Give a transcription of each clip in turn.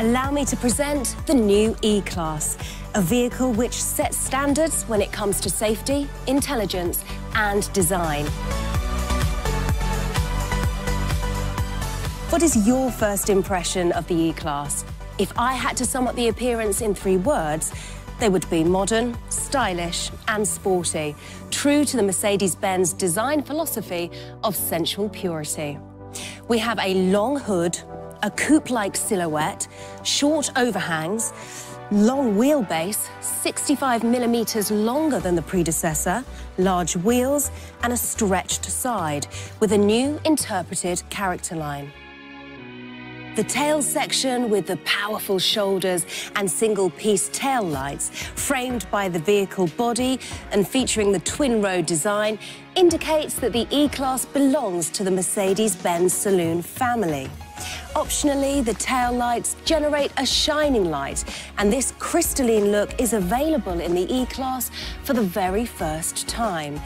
Allow me to present the new E-Class, a vehicle which sets standards when it comes to safety, intelligence and design. What is your first impression of the E-Class? If I had to sum up the appearance in 3 words, they would be modern, stylish and sporty, true to the Mercedes-Benz design philosophy of sensual purity. We have a long hood, a coupe-like silhouette, short overhangs, long wheelbase, 65mm longer than the predecessor, large wheels and a stretched side with a new interpreted character line. The tail section with the powerful shoulders and single-piece tail lights, framed by the vehicle body and featuring the twin-row design, indicates that the E-Class belongs to the Mercedes-Benz saloon family. Optionally, the tail lights generate a shining light, and this crystalline look is available in the E-Class for the very first time.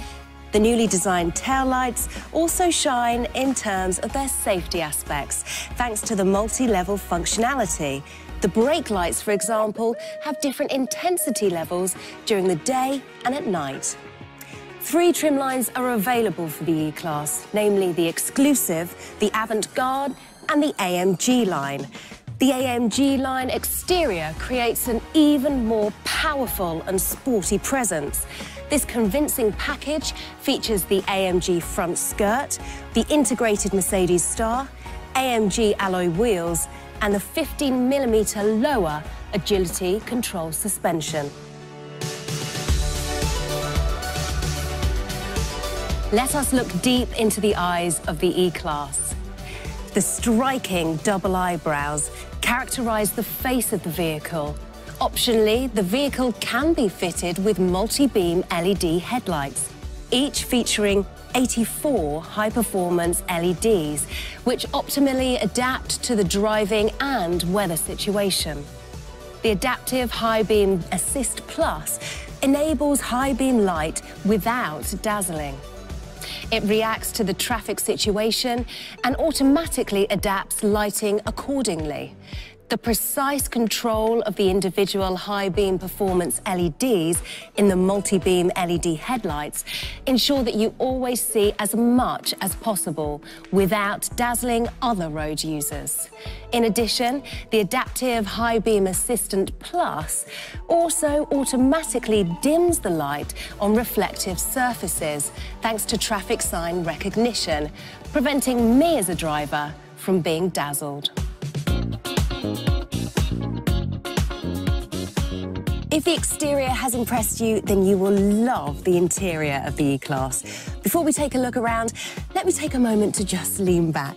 The newly designed taillights also shine in terms of their safety aspects, thanks to the multi-level functionality. The brake lights, for example, have different intensity levels during the day and at night. 3 trim lines are available for the E-Class, namely the Exclusive, the Avant-Garde and the AMG line. The AMG line exterior creates an even more powerful and sporty presence. This convincing package features the AMG front skirt, the integrated Mercedes star, AMG alloy wheels, and the 15mm lower agility control suspension. Let us look deep into the eyes of the E-Class. The striking double eyebrows characterize the face of the vehicle. Optionally, the vehicle can be fitted with multi-beam LED headlights, each featuring 84 high-performance LEDs, which optimally adapt to the driving and weather situation. The Adaptive High Beam Assist Plus enables high beam light without dazzling. It reacts to the traffic situation and automatically adapts lighting accordingly. The precise control of the individual high-beam performance LEDs in the multi-beam LED headlights ensure that you always see as much as possible without dazzling other road users. In addition, the Adaptive High Beam Assistant Plus also automatically dims the light on reflective surfaces thanks to traffic sign recognition, preventing me as a driver from being dazzled. If the exterior has impressed you, then you will love the interior of the E-Class. Before we take a look around, let me take a moment to just lean back.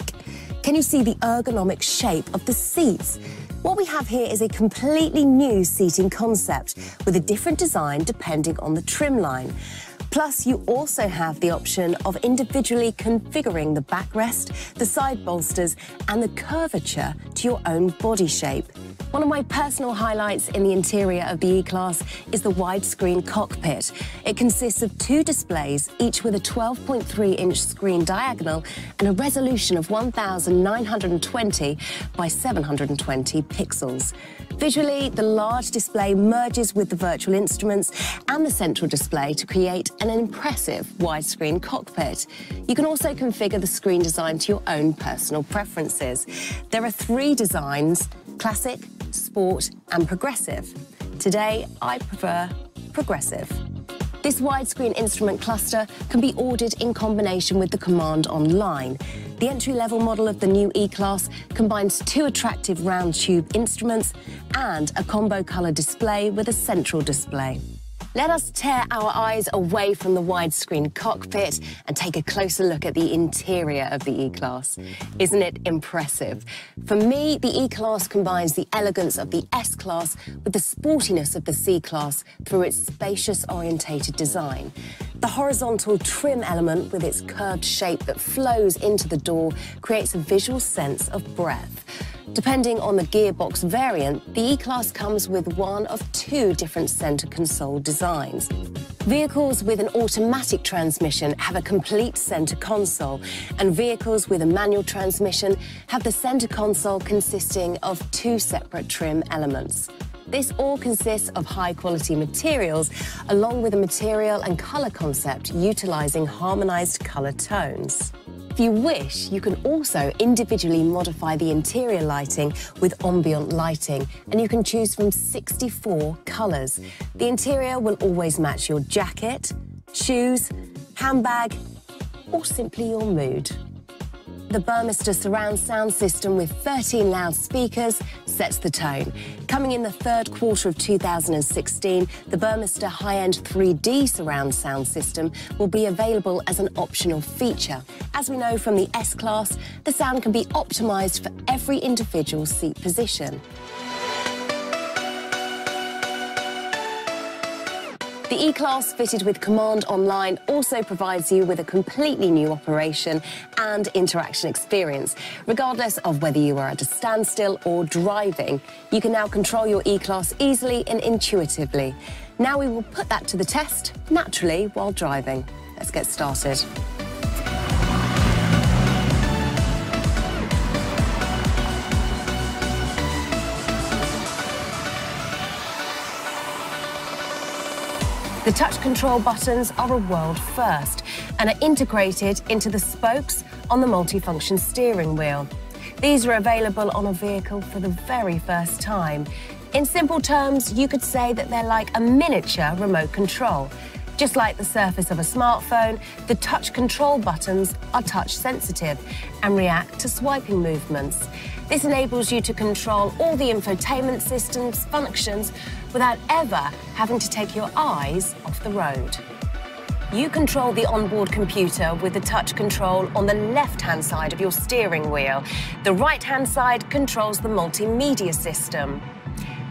Can you see the ergonomic shape of the seats? What we have here is a completely new seating concept with a different design depending on the trim line. Plus, you also have the option of individually configuring the backrest, the side bolsters and the curvature to your own body shape. One of my personal highlights in the interior of the E-Class is the widescreen cockpit. It consists of 2 displays, each with a 12.3-inch screen diagonal and a resolution of 1920 by 720 pixels. Visually, the large display merges with the virtual instruments and the central display to create an impressive widescreen cockpit. You can also configure the screen design to your own personal preferences. There are 3 designs: Classic, Sport and Progressive. Today, I prefer Progressive. This widescreen instrument cluster can be ordered in combination with the command online. The entry-level model of the new E-Class combines 2 attractive round tube instruments and a combo colour display with a central display. Let us tear our eyes away from the widescreen cockpit and take a closer look at the interior of the E-Class. Isn't it impressive? For me, the E-Class combines the elegance of the S-Class with the sportiness of the C-Class through its spacious orientated design. The horizontal trim element with its curved shape that flows into the door creates a visual sense of breadth. Depending on the gearbox variant, the E-Class comes with one of 2 different centre console designs. Vehicles with an automatic transmission have a complete centre console, and vehicles with a manual transmission have the centre console consisting of 2 separate trim elements. This all consists of high-quality materials, along with a material and colour concept utilising harmonised colour tones. If you wish, you can also individually modify the interior lighting with ambient lighting, and you can choose from 64 colours. The interior will always match your jacket, shoes, handbag, or simply your mood. The Burmester surround sound system with 13 loudspeakers sets the tone. Coming in the third quarter of 2016, the Burmester high-end 3D surround sound system will be available as an optional feature. As we know from the S-Class, the sound can be optimised for every individual seat position. The E-Class fitted with Command Online also provides you with a completely new operation and interaction experience. Regardless of whether you are at a standstill or driving, you can now control your E-Class easily and intuitively. Now we will put that to the test, naturally, while driving. Let's get started. The touch control buttons are a world first and are integrated into the spokes on the multifunction steering wheel. These are available on a vehicle for the very first time. In simple terms, you could say that they're like a miniature remote control. Just like the surface of a smartphone, the touch control buttons are touch sensitive and react to swiping movements. This enables you to control all the infotainment system's functions without ever having to take your eyes off the road. You control the onboard computer with the touch control on the left-hand side of your steering wheel. The right-hand side controls the multimedia system.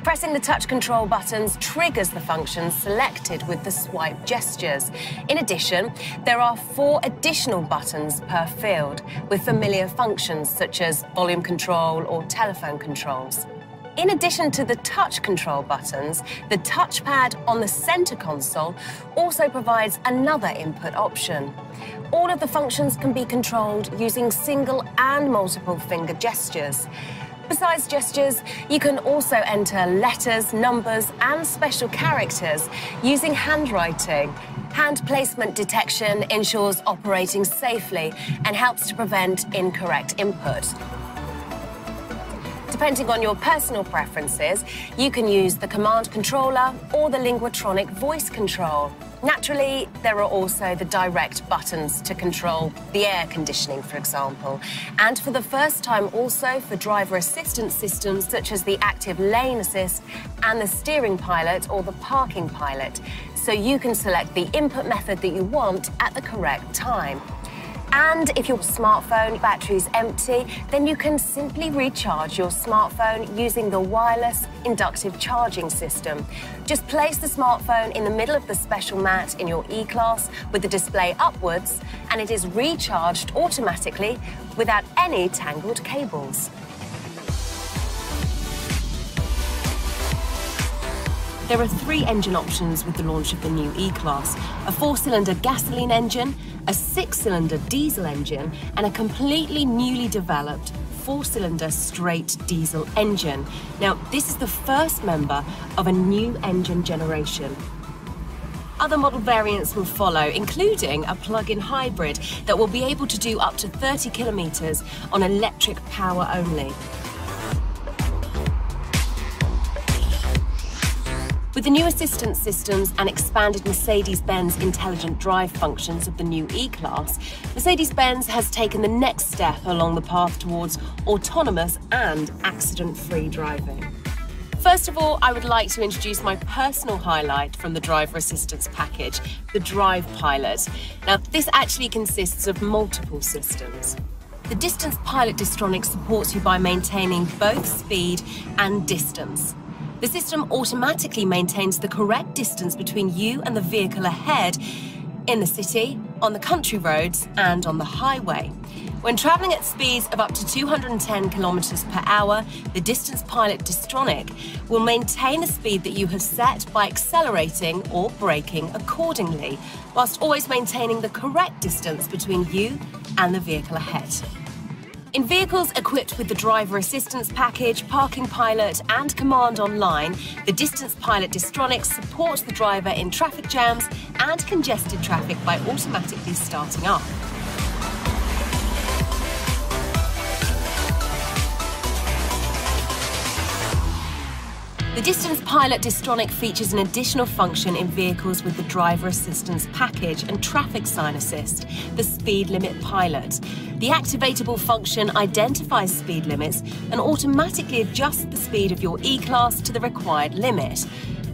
Pressing the touch control buttons triggers the functions selected with the swipe gestures. In addition, there are 4 additional buttons per field with familiar functions such as volume control or telephone controls. In addition to the touch control buttons, the touchpad on the center console also provides another input option. All of the functions can be controlled using single and multiple finger gestures. Besides gestures, you can also enter letters, numbers, and special characters using handwriting. Hand placement detection ensures operating safely and helps to prevent incorrect input. Depending on your personal preferences, you can use the command controller or the Linguatronic voice control. Naturally, there are also the direct buttons to control the air conditioning, for example, and for the first time also for driver assistance systems such as the active lane assist and the steering pilot or the parking pilot, so you can select the input method that you want at the correct time. And if your smartphone battery is empty, then you can simply recharge your smartphone using the wireless inductive charging system. Just place the smartphone in the middle of the special mat in your E-Class with the display upwards, and it is recharged automatically without any tangled cables. There are 3 engine options with the launch of the new E-Class: a 4-cylinder gasoline engine, a 6-cylinder diesel engine, and a completely newly developed 4-cylinder straight diesel engine. Now, this is the first member of a new engine generation. Other model variants will follow, including a plug-in hybrid that will be able to do up to 30 kilometers on electric power only. With the new assistance systems and expanded Mercedes-Benz intelligent drive functions of the new E-Class, Mercedes-Benz has taken the next step along the path towards autonomous and accident-free driving. First of all, I would like to introduce my personal highlight from the driver assistance package, the Drive Pilot. Now, this actually consists of multiple systems. The Distance Pilot Distronic supports you by maintaining both speed and distance. The system automatically maintains the correct distance between you and the vehicle ahead, in the city, on the country roads, and on the highway. When travelling at speeds of up to 210 kilometers per hour, the Distance Pilot Distronic will maintain the speed that you have set by accelerating or braking accordingly, whilst always maintaining the correct distance between you and the vehicle ahead. In vehicles equipped with the Driver Assistance Package, Parking Pilot and Command Online, the Distance Pilot Distronic supports the driver in traffic jams and congested traffic by automatically starting up. The Distance Pilot Distronic features an additional function in vehicles with the Driver Assistance Package and Traffic Sign Assist, the Speed Limit Pilot. The activatable function identifies speed limits and automatically adjusts the speed of your E-Class to the required limit.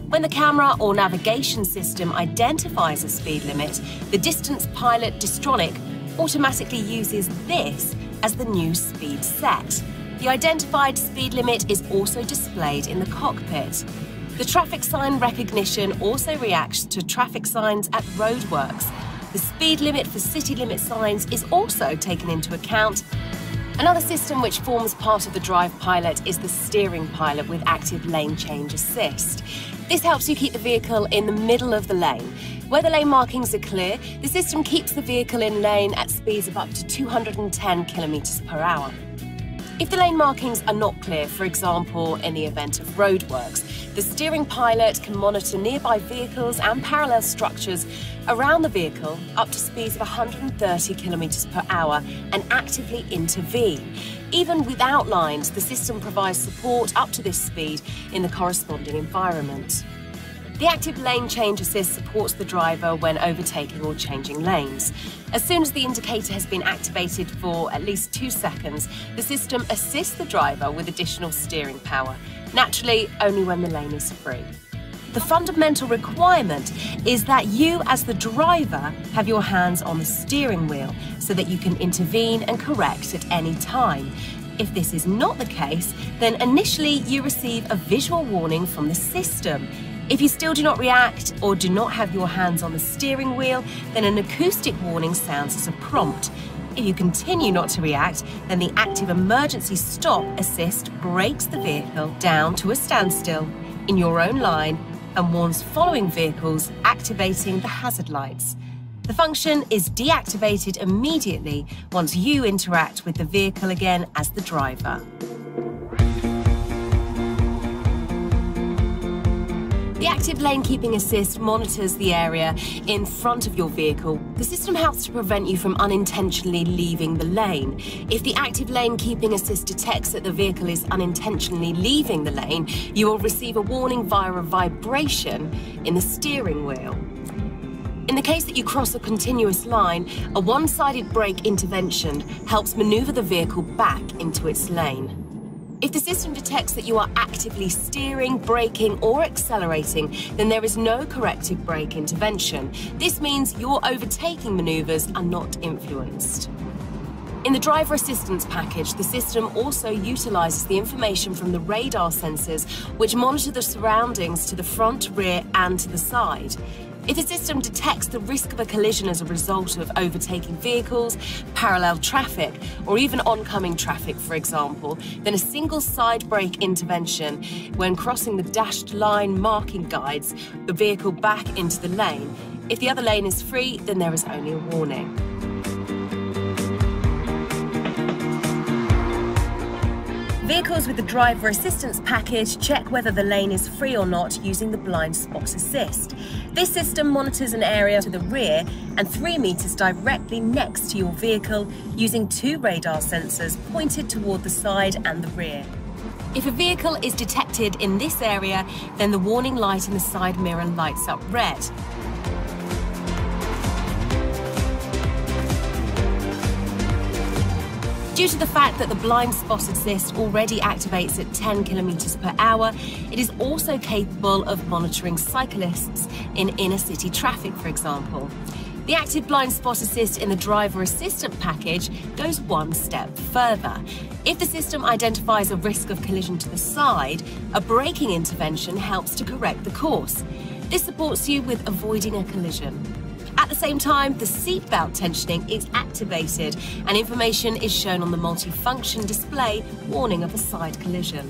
When the camera or navigation system identifies a speed limit, the Distance Pilot Distronic automatically uses this as the new speed set. The identified speed limit is also displayed in the cockpit. The traffic sign recognition also reacts to traffic signs at roadworks. The speed limit for city limit signs is also taken into account. Another system which forms part of the Drive Pilot is the Steering Pilot with active lane change assist. This helps you keep the vehicle in the middle of the lane. Where the lane markings are clear, the system keeps the vehicle in lane at speeds of up to 210 kilometers per hour. If the lane markings are not clear, for example, in the event of roadworks, the Steering Pilot can monitor nearby vehicles and parallel structures around the vehicle up to speeds of 130 kilometers per hour and actively intervene. Even without lines, the system provides support up to this speed in the corresponding environment. The active lane change assist supports the driver when overtaking or changing lanes. As soon as the indicator has been activated for at least 2 seconds, the system assists the driver with additional steering power, naturally only when the lane is free. The fundamental requirement is that you, as the driver, have your hands on the steering wheel so that you can intervene and correct at any time. If this is not the case, then initially you receive a visual warning from the system. If you still do not react or do not have your hands on the steering wheel, then an acoustic warning sounds as a prompt. If you continue not to react, then the active emergency stop assist brakes the vehicle down to a standstill in your own line and warns following vehicles, activating the hazard lights. The function is deactivated immediately once you interact with the vehicle again as the driver. The active lane keeping assist monitors the area in front of your vehicle. The system helps to prevent you from unintentionally leaving the lane. If the active lane keeping assist detects that the vehicle is unintentionally leaving the lane, you will receive a warning via a vibration in the steering wheel. In the case that you cross a continuous line, a one-sided brake intervention helps maneuver the vehicle back into its lane. If the system detects that you are actively steering, braking or accelerating, then there is no corrective brake intervention. This means your overtaking maneuvers are not influenced. In the Driver Assistance Package, the system also utilises the information from the radar sensors which monitor the surroundings to the front, rear and to the side. If the system detects the risk of a collision as a result of overtaking vehicles, parallel traffic, or even oncoming traffic, for example, then a single side brake intervention when crossing the dashed line marking guides the vehicle back into the lane. If the other lane is free, then there is only a warning. Vehicles with the Driver Assistance Package check whether the lane is free or not using the blind spot assist. This system monitors an area to the rear and 3 meters directly next to your vehicle using 2 radar sensors pointed toward the side and the rear. If a vehicle is detected in this area, then the warning light in the side mirror lights up red. Due to the fact that the blind spot assist already activates at 10 kilometers per hour, it is also capable of monitoring cyclists in inner city traffic, for example. The active blind spot assist in the Driver Assistant Package goes one step further. If the system identifies a risk of collision to the side, a braking intervention helps to correct the course. This supports you with avoiding a collision. At the same time, the seatbelt tensioning is activated and information is shown on the multifunction display warning of a side collision.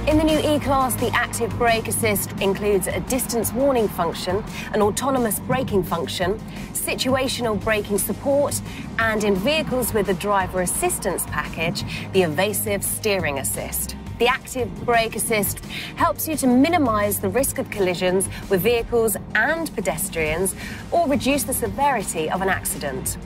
In the new E-Class, the active brake assist includes a distance warning function, an autonomous braking function, situational braking support, and in vehicles with the driver assistance package, the evasive steering assist. The active brake assist helps you to minimize the risk of collisions with vehicles and pedestrians or reduce the severity of an accident.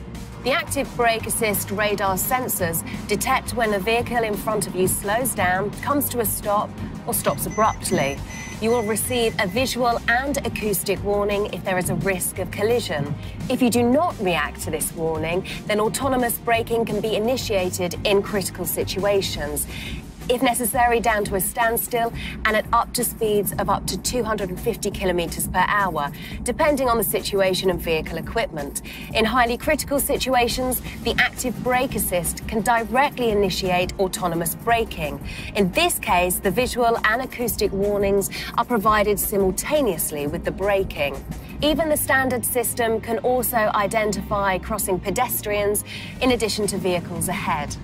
The active brake assist radar sensors detect when a vehicle in front of you slows down, comes to a stop, or stops abruptly. You will receive a visual and acoustic warning if there is a risk of collision. If you do not react to this warning, then autonomous braking can be initiated in critical situations, if necessary down to a standstill and at up to speeds of up to 250 kilometers per hour, depending on the situation and vehicle equipment. In highly critical situations, the active brake assist can directly initiate autonomous braking. In this case, the visual and acoustic warnings are provided simultaneously with the braking. Even the standard system can also identify crossing pedestrians in addition to vehicles ahead.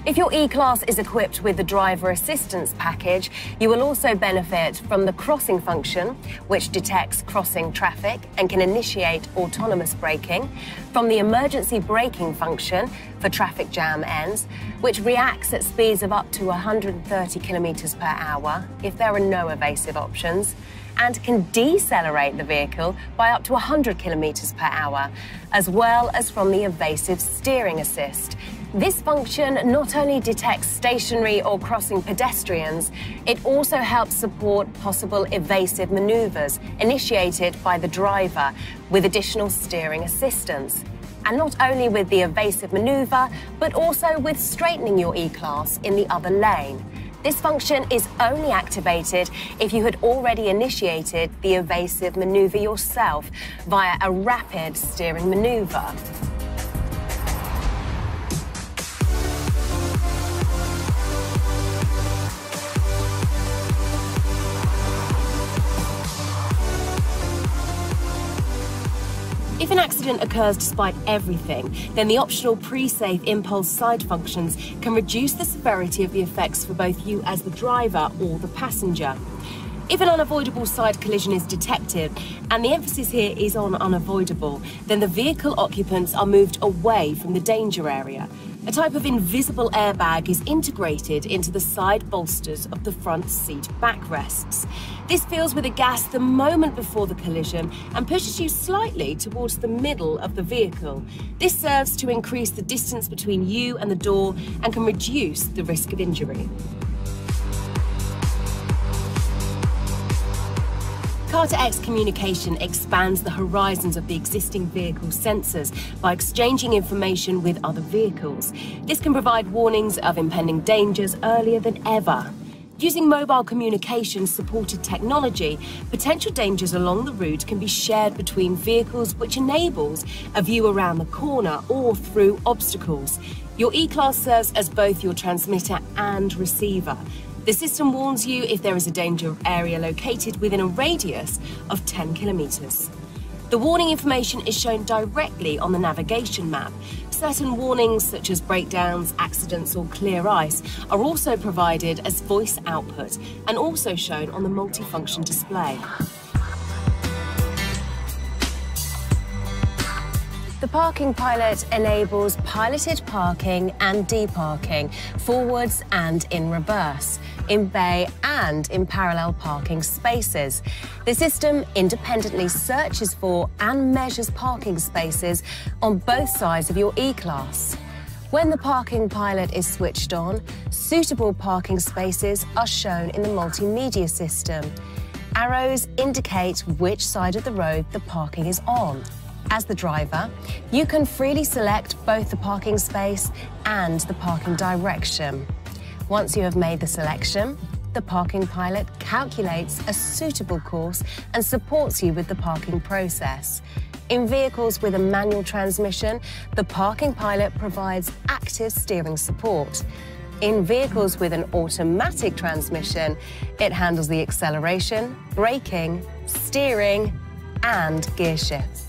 If your E-Class is equipped with the driver assistance package, you will also benefit from the crossing function, which detects crossing traffic and can initiate autonomous braking, from the emergency braking function for traffic jam ends, which reacts at speeds of up to 130 kilometers per hour if there are no evasive options, and can decelerate the vehicle by up to 100 kilometers per hour, as well as from the evasive steering assist. This function not only detects stationary or crossing pedestrians, it also helps support possible evasive maneuvers initiated by the driver with additional steering assistance. And not only with the evasive maneuver, but also with straightening your E-Class in the other lane. This function is only activated if you had already initiated the evasive maneuver yourself via a rapid steering maneuver. If an accident occurs despite everything, then the optional pre-safe impulse side functions can reduce the severity of the effects for both you as the driver or the passenger. If an unavoidable side collision is detected, and the emphasis here is on unavoidable, then the vehicle occupants are moved away from the danger area. A type of invisible airbag is integrated into the side bolsters of the front seat backrests. This fills with a gas the moment before the collision and pushes you slightly towards the middle of the vehicle. This serves to increase the distance between you and the door and can reduce the risk of injury. Car-to-X communication expands the horizons of the existing vehicle sensors by exchanging information with other vehicles. This can provide warnings of impending dangers earlier than ever. Using mobile communication-supported technology, potential dangers along the route can be shared between vehicles, which enables a view around the corner or through obstacles. Your E-Class serves as both your transmitter and receiver. The system warns you if there is a danger area located within a radius of 10 kilometers. The warning information is shown directly on the navigation map. Certain warnings, such as breakdowns, accidents, or clear ice, are also provided as voice output and also shown on the multifunction display. The Parking Pilot enables piloted parking and deparking, forwards and in reverse, in bay and in parallel parking spaces. The system independently searches for and measures parking spaces on both sides of your E-Class. When the Parking Pilot is switched on, suitable parking spaces are shown in the multimedia system. Arrows indicate which side of the road the parking is on. As the driver, you can freely select both the parking space and the parking direction. Once you have made the selection, the Parking Pilot calculates a suitable course and supports you with the parking process. In vehicles with a manual transmission, the Parking Pilot provides active steering support. In vehicles with an automatic transmission, it handles the acceleration, braking, steering, and gear shifts.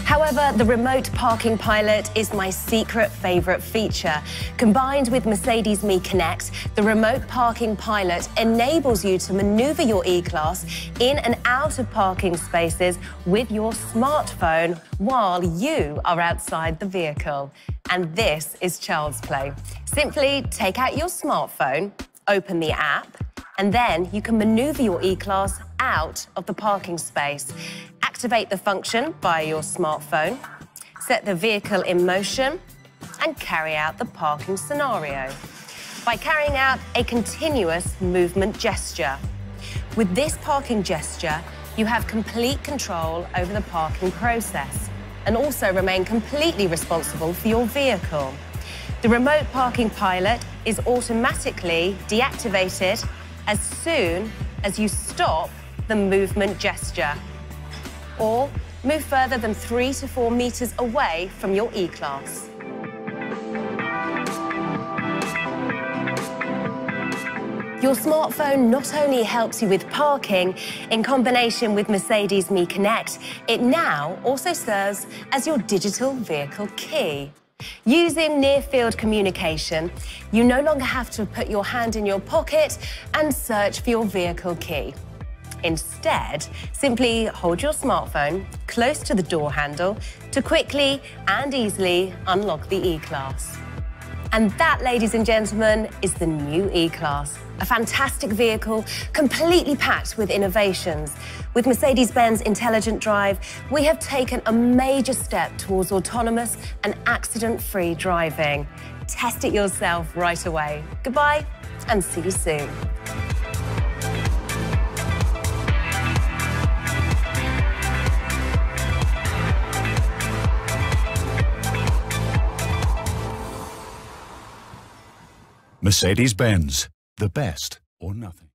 However, the remote parking pilot is my secret favourite feature. Combined with Mercedes Me Connect, the remote parking pilot enables you to manoeuvre your E-Class in and out of parking spaces with your smartphone while you are outside the vehicle. And this is child's play. Simply take out your smartphone, open the app, and then you can manoeuvre your E-Class out of the parking space. Activate the function via your smartphone, set the vehicle in motion, and carry out the parking scenario by carrying out a continuous movement gesture. With this parking gesture, you have complete control over the parking process and also remain completely responsible for your vehicle. The remote parking pilot is automatically deactivated as soon as you stop the movement gesture or move further than 3 to 4 meters away from your E-Class. Your smartphone not only helps you with parking, in combination with Mercedes Me Connect, it now also serves as your digital vehicle key. Using near-field communication, you no longer have to put your hand in your pocket and search for your vehicle key. Instead, simply hold your smartphone close to the door handle to quickly and easily unlock the E-Class. And that, ladies and gentlemen, is the new E-Class. A fantastic vehicle, completely packed with innovations. With Mercedes-Benz Intelligent Drive, we have taken a major step towards autonomous and accident-free driving. Test it yourself right away. Goodbye, and see you soon. Mercedes-Benz, the best or nothing.